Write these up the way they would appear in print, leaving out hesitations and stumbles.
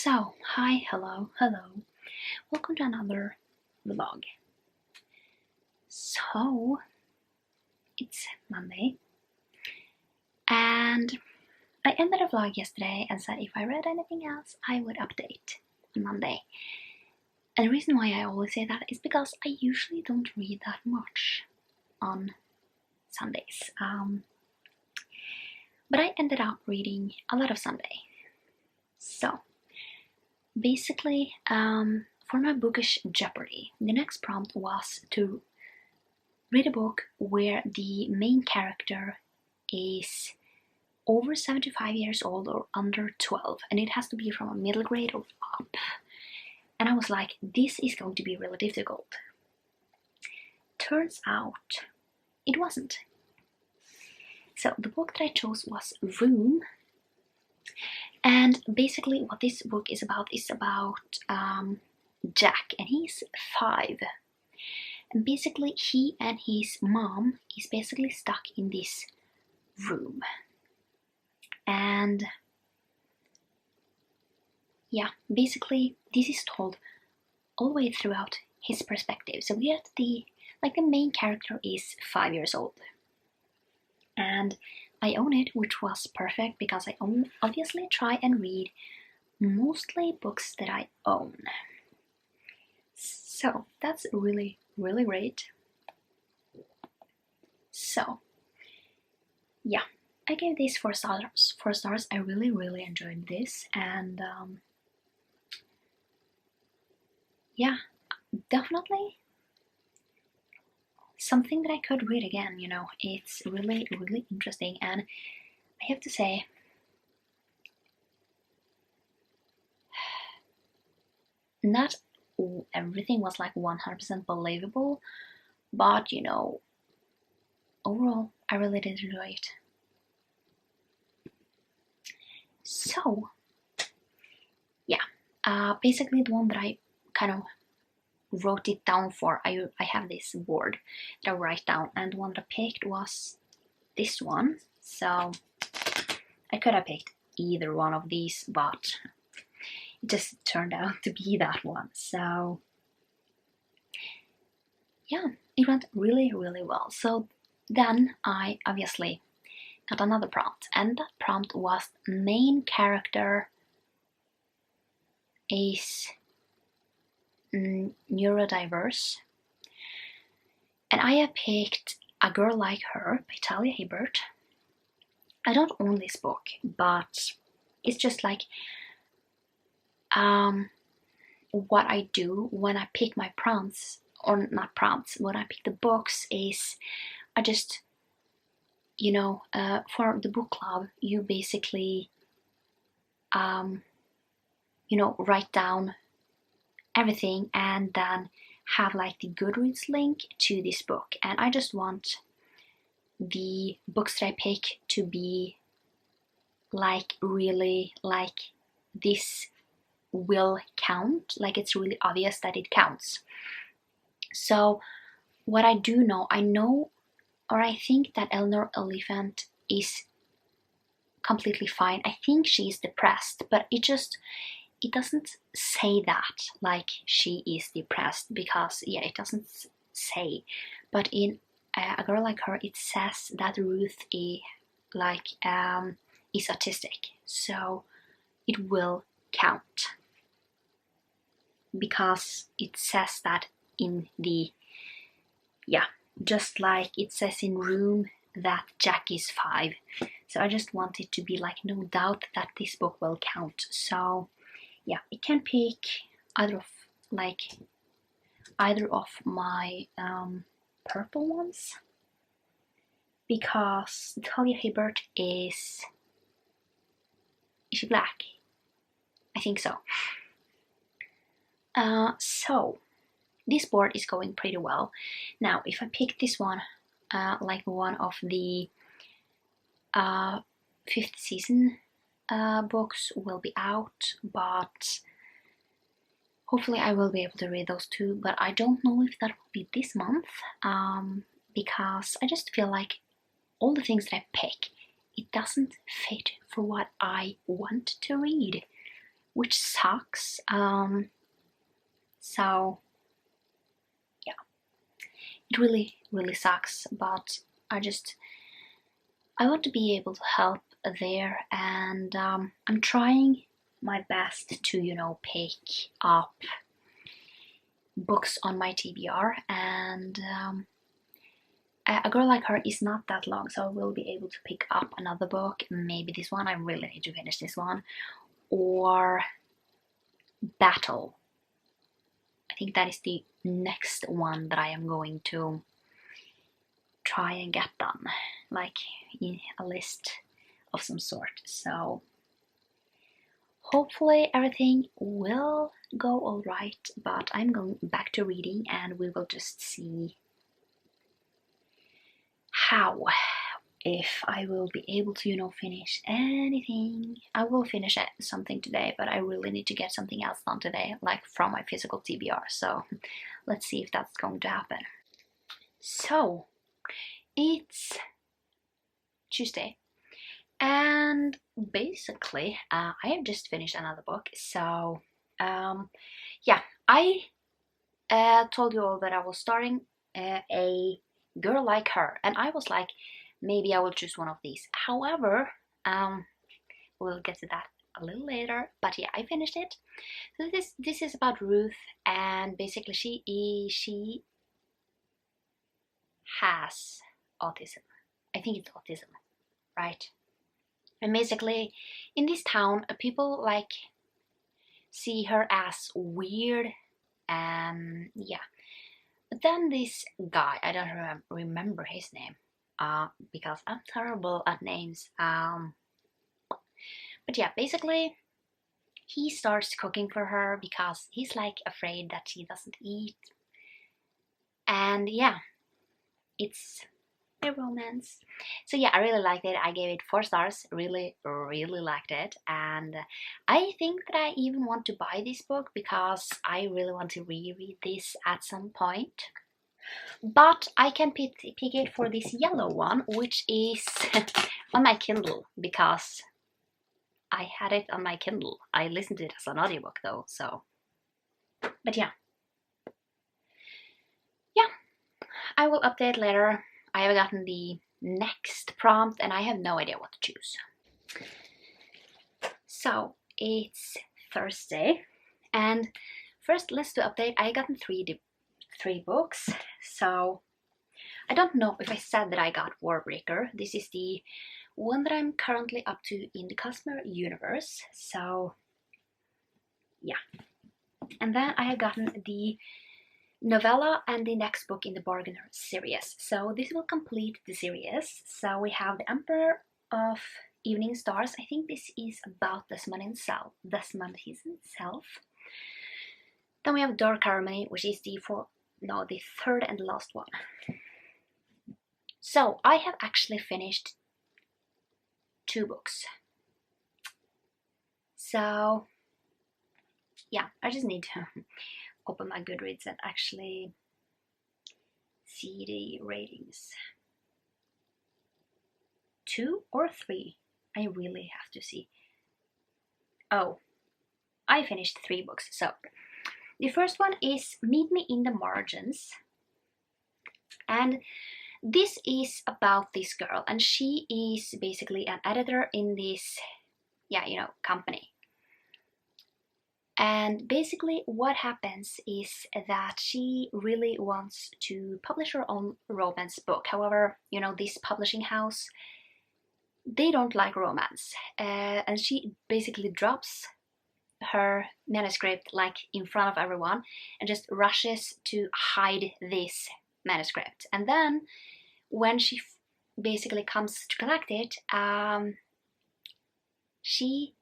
Hi, hello. Welcome to another vlog. So, it's Monday, and I ended a vlog yesterday and said if I read anything else, I would update on Monday. And the reason why I always say that is because I usually don't read that much on Sundays. But I ended up reading a lot of Sunday. So, basically, for my bookish Jeopardy, the next prompt was to read a book where the main character is over 75 years old or under 12, and it has to be from a middle grade or up. And I was like, this is going to be really difficult. Turns out it wasn't. So the book that I chose was Room. And basically what this book is about Jack, and he's 5. And basically he and his mom is basically stuck in this room. And yeah, basically this is told all the way throughout his perspective. So we get the main character is 5 years old. And I own it, which was perfect because I obviously try and read mostly books that I own. So that's really, really great. So yeah, I gave this 4 stars. 4 stars. I really, really enjoyed this, and yeah, definitely something that I could read again. You know, it's really, really interesting, and I have to say, not everything was like 100% believable, but you know, overall, I really did enjoy it. So, yeah, basically the one that I kind of wrote it down for, I have this board that I write down, and the one that I picked was this one. So I could have picked either one of these, but it just turned out to be that one. So yeah, it went really, really well. So then I obviously got another prompt, and that prompt was main character is neurodiverse. And I have picked A Girl Like Her by Talia Hibbert. I don't own this book, but it's just like what I do when I pick my prompts, or not prompts, when I pick the books is I just, you know, for the book club, you basically, you know, write down everything and then have like the GoodReads link to this book. And I just want the books that I pick to be like really like this will count, like it's really obvious that it counts. So what I do know, or I think that Eleanor Oliphant is completely fine. I think she's depressed, but it doesn't say that like she is depressed, because yeah, it doesn't say. But in A Girl Like Her, it says that Ruth is autistic, so it will count because it says that in the, yeah, just like it says in Room that Jack is 5. So I just want it to be like no doubt that this book will count. So yeah, it can pick either of my purple ones, because Talia Hibbert is she black? I think so. So this board is going pretty well. Now, if I pick this one, like one of the 5th season books will be out, but hopefully I will be able to read those 2, but I don't know if that will be this month, because I just feel like all the things that I pick, it doesn't fit for what I want to read. which sucks. So yeah, it really, really sucks, but I want to be able to help there, and I'm trying my best to, you know, pick up books on my TBR, and A Girl Like Her is not that long, so I will be able to pick up another book, maybe this one, I really need to finish this one, or Battle. I think that is the next one that I am going to try and get done, like in a list of some sort. So hopefully everything will go all right, but I'm going back to reading and we will just see how, if I will be able to, you know, finish anything. I will finish something today, but I really need to get something else done today, like from my physical TBR. So let's see if that's going to happen. So it's Tuesday, and basically I have just finished another book. So yeah, I told you all that I was starting A Girl Like Her, and I was like, maybe I will choose one of these. However, we'll get to that a little later, but yeah, I finished it. So this is about Ruth, and basically she has autism. I think it's autism, right? And basically in this town people like see her as weird, yeah. But then this guy, I don't remember his name, because I'm terrible at names, but yeah, basically he starts cooking for her because he's like afraid that she doesn't eat, and yeah, it's a romance. So yeah, I really liked it. I gave it 4 stars. Really, really liked it, and I think that I even want to buy this book because I really want to reread this at some point. But I can pick it for this yellow one, which is on my Kindle, because I had it on my Kindle. I listened to it as an audiobook though, so. But yeah, I will update later. I have gotten the next prompt and I have no idea what to choose. So it's Thursday, and first let's do update. I gotten three books. So I don't know if I said that I got Warbreaker. This is the one that I'm currently up to in the customer universe. So yeah, and then I have gotten the novella and the next book in the Bargainer series. So this will complete the series. So we have The Emperor of Evening Stars. I think this is about Desmond himself. Then we have Dark Harmony, which is the third and last one. So I have actually finished 2 books. So yeah, I just need to open my GoodReads and actually see the ratings. 2 or 3? I really have to see. Oh, I finished 3 books. So the first one is Meet Me in the Margins, and this is about this girl, and she is basically an editor in this, company. And basically what happens is that she really wants to publish her own romance book. However, this publishing house, they don't like romance, and she basically drops her manuscript like in front of everyone and just rushes to hide this manuscript. And then when she basically comes to collect it, she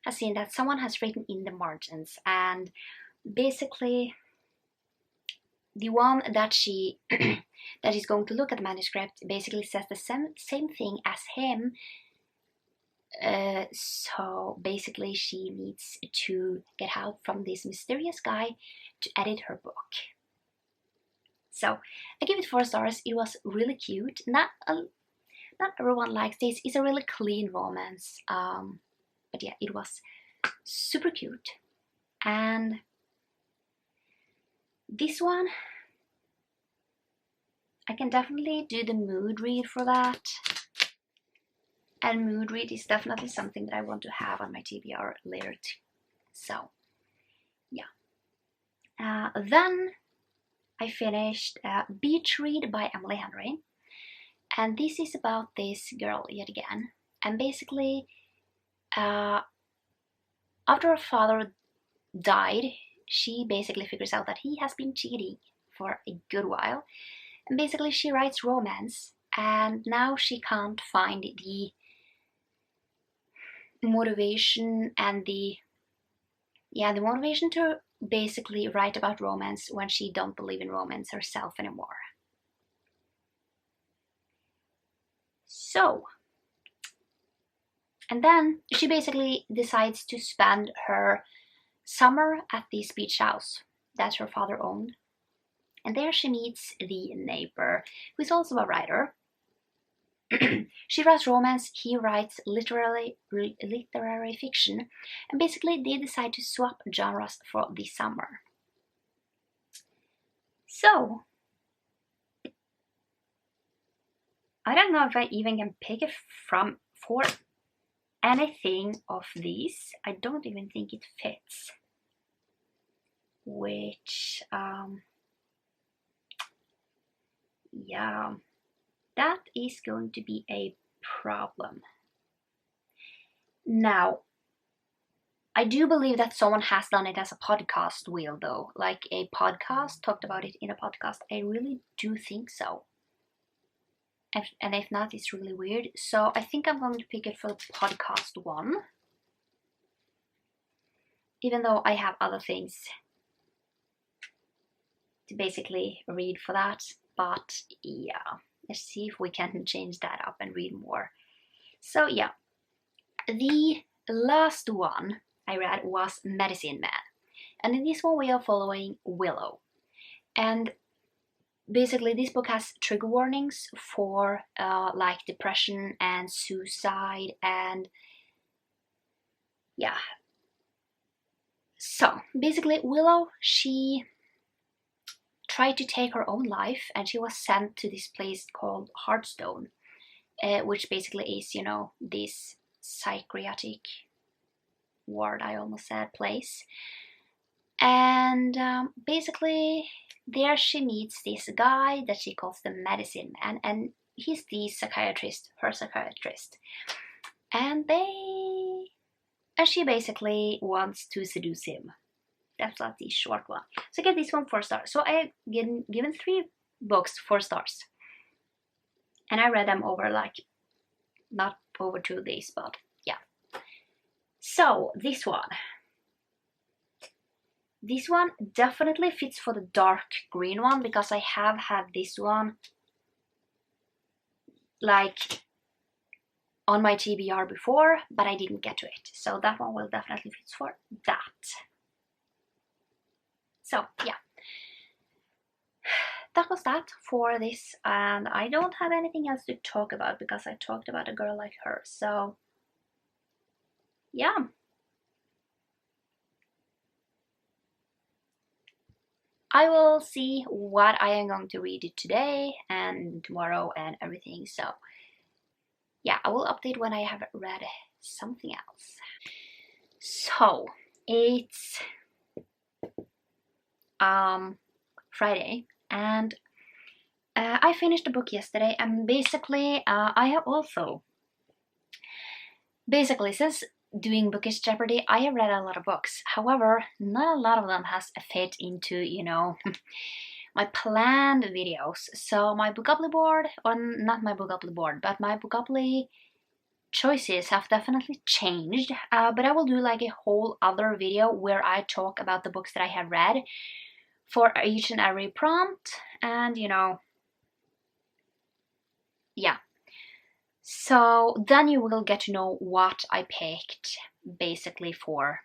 has seen that someone has written in the margins, and basically the one that she that is going to look at the manuscript basically says the same thing as him. So basically she needs to get help from this mysterious guy to edit her book. So I give it 4 stars. It was really cute. Not everyone likes this. It's a really clean romance, but yeah, it was super cute. And this one, I can definitely do the mood read for that. And mood read is definitely something that I want to have on my TBR later too. So, yeah. Then I finished Beach Read by Emily Henry. And this is about this girl yet again. And basically, after her father died, she basically figures out that he has been cheating for a good while. And basically she writes romance, and now she can't find the motivation and the motivation to basically write about romance when she don't believe in romance herself anymore. So, and then she basically decides to spend her summer at this beach house that her father owned. And there she meets the neighbor, who is also a writer. She writes romance, he writes literary fiction, and basically they decide to swap genres for the summer. So, I don't know if I even can pick it for anything of these. I don't even think it fits. Which, yeah, that is going to be a problem. Now, I do believe that someone has done it as a podcast wheel though, like a podcast, talked about it in a podcast. I really do think so. And if not, it's really weird. So I think I'm going to pick it for the podcast one. Even though I have other things to basically read for that. But yeah, let's see if we can change that up and read more. So yeah, the last one I read was Medicine Man. And in this one we are following Willow. And basically this book has trigger warnings for like depression and suicide and yeah. So basically Willow, she tried to take her own life and she was sent to this place called Heartstone, which basically is, you know, this psychiatric ward, I almost said, place. And basically there she meets this guy that she calls the Medicine Man, and he's the psychiatrist, her psychiatrist. And she basically wants to seduce him. That's not the short one. So I get this one 4 stars. So I given 3 books 4 stars. And I read them over like, not over 2 days, but yeah. So this one. This one definitely fits for the dark green one, because I have had this one like on my TBR before, but I didn't get to it. So that one will definitely fit for that. So yeah, that was that for this, and I don't have anything else to talk about because I talked about a girl like her. So yeah. I will see what I am going to read today and tomorrow and everything. So yeah, I will update when I have read something else. So it's Friday, and I finished the book yesterday, and basically I have also since doing Bookish Jeopardy, I have read a lot of books. However, not a lot of them has fit into, you know, my planned videos. So my Bookuply board, or not my Bookuply board, but my Bookuply choices have definitely changed. But I will do like a whole other video where I talk about the books that I have read for each and every prompt, and you know, yeah. So then you will get to know what I picked basically for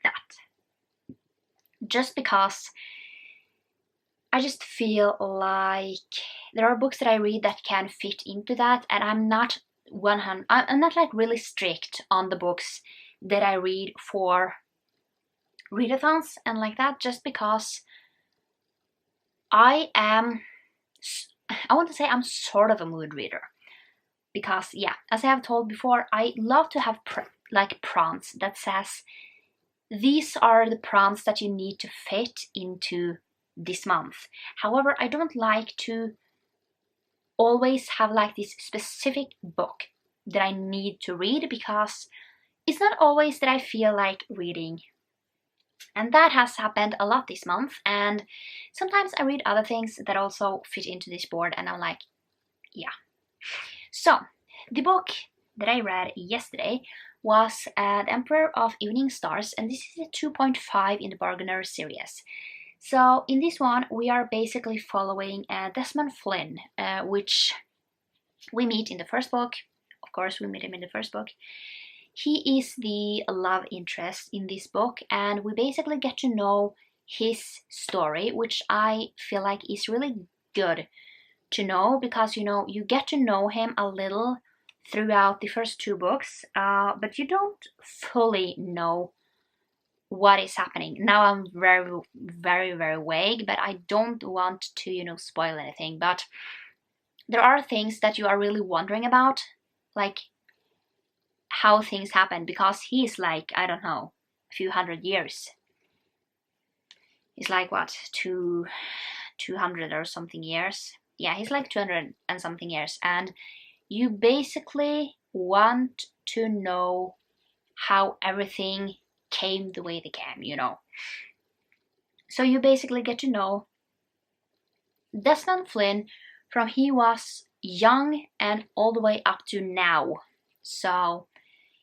that. Just because I just feel like there are books that I read that can fit into that, and I'm not like really strict on the books that I read for readathons and like that, just because I want to say I'm sort of a mood reader. Because yeah, as I have told before, I love to have like prompts that says these are the prompts that you need to fit into this month. However, I don't like to always have like this specific book that I need to read, because it's not always that I feel like reading. And that has happened a lot this month, and sometimes I read other things that also fit into this board, and I'm like, yeah. So, the book that I read yesterday was The Emperor of Evening Stars, and this is a 2.5 in the Bargainer series. So, in this one, we are basically following Desmond Flynn, which we meet in the first book. Of course, we meet him in the first book. He is the love interest in this book, and we basically get to know his story, which I feel like is really good to know, because you get to know him a little throughout the first two books, but you don't fully know what is happening. Now I'm very, very, very vague, but I don't want to spoil anything. But there are things that you are really wondering about, like how things happen, because he's like, I don't know, a few hundred years. He's like what, 200 or something years? Yeah, he's like 200 and something years, and you basically want to know how everything came the way they came. So you basically get to know Desmond Flynn from he was young and all the way up to now. So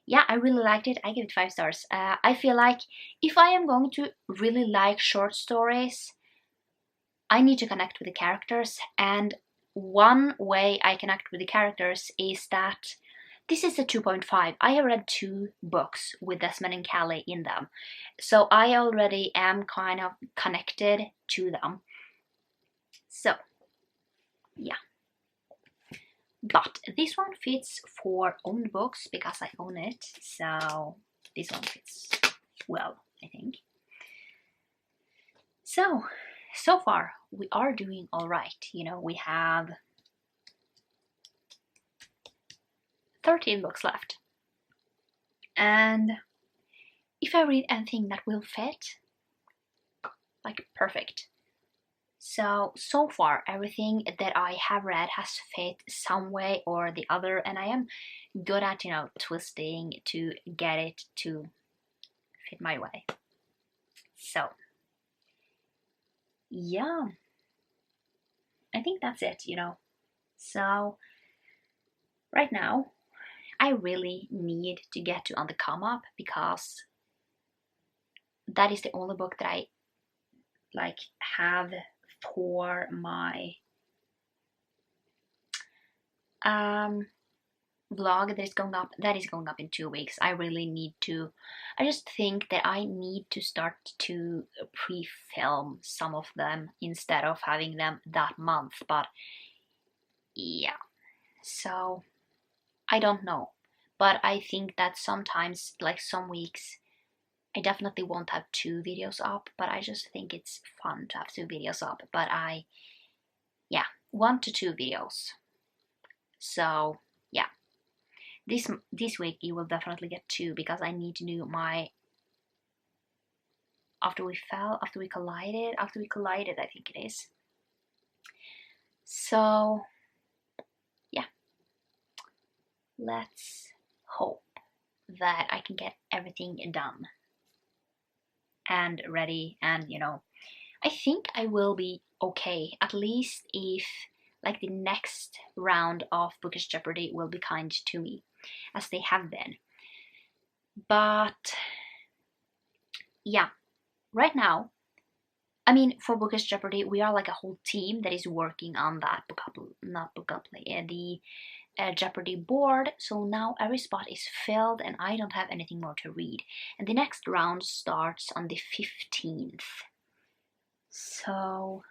yeah, I really liked it. I give it 5 stars. I feel like if I am going to really like short stories, I need to connect with the characters, and one way I connect with the characters is that this is a 2.5. I have read 2 books with Desmond and Callie in them, so I already am kind of connected to them. So, yeah. But this one fits for owned books because I own it, so this one fits well, I think. So far we are doing all right. We have 13 books left. And if I read anything that will fit, like perfect. So far everything that I have read has fit some way or the other, and I am good at, twisting to get it to fit my way. So, yeah. I think that's it. So, right now, I really need to get to On the Come Up, because that is the only book that I have for my vlog that is going up in 2 weeks. I just think that I need to start to pre-film some of them instead of having them that month. But yeah, so I don't know, but I think that sometimes, like some weeks, I definitely won't have 2 videos up, but I just think it's fun to have 2 videos up. But 1 to 2 videos. So yeah, this week you will definitely get 2, because I need to do my after we collided, I think it is. So yeah, let's hope that I can get everything done and ready, and I think I will be okay, at least if like the next round of Bookish Jeopardy will be kind to me, as they have been. But yeah, right now, I mean, for Bookish Jeopardy, we are like a whole team that is working on that the Jeopardy board. So now every spot is filled, and I don't have anything more to read. And the next round starts on the 15th. So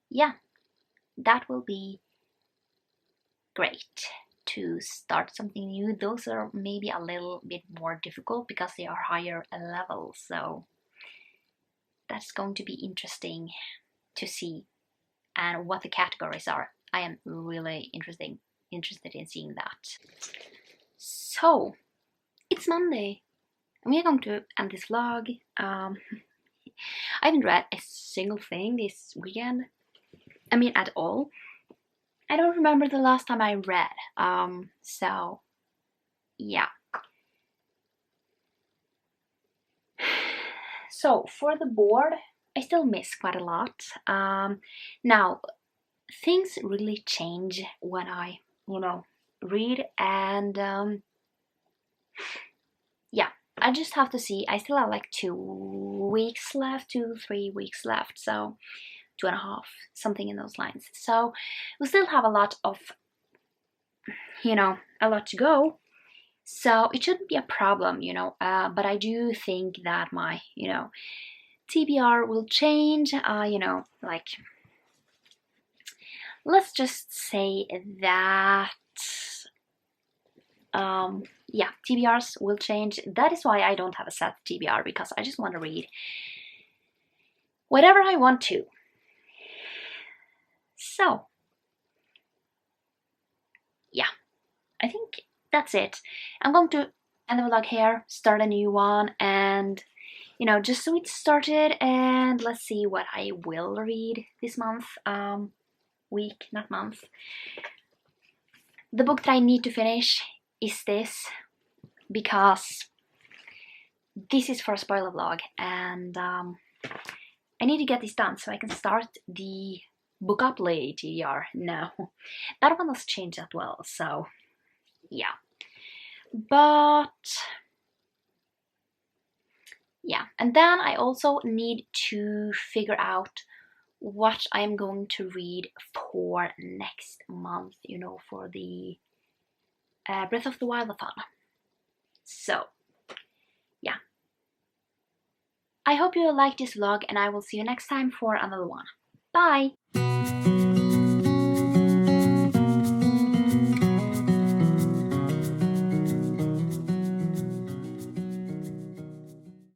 yeah, that will be great. to start something new, those are maybe a little bit more difficult because they are higher level. So that's going to be interesting to see, and what the categories are. I am really interested in seeing that. So it's Monday, and we're going to end this vlog. I haven't read a single thing this weekend. I mean, at all. I don't remember the last time I read. So yeah. So for the board, I still miss quite a lot. Now, things really change when I, read, and yeah, I just have to see. I still have like 2 weeks left, 3 weeks left, so 2.5, something in those lines. So we still have a lot to go. So it shouldn't be a problem, but I do think that my, TBR will change, like, let's just say that, yeah, TBRs will change. That is why I don't have a set TBR, because I just want to read whatever I want to. So, yeah, I think that's it. I'm going to end the vlog here, start a new one, and just so it started, and let's see what I will read this month, week, not month. The book that I need to finish is this, because this is for a spoiler vlog, and I need to get this done so I can start the book up late TBR now. That one has changed as well, so yeah. But yeah, and then I also need to figure out what I'm going to read for next month, for the Breath of the Wild-a-thon. So yeah, I hope you liked this vlog, and I will see you next time for another one. Bye!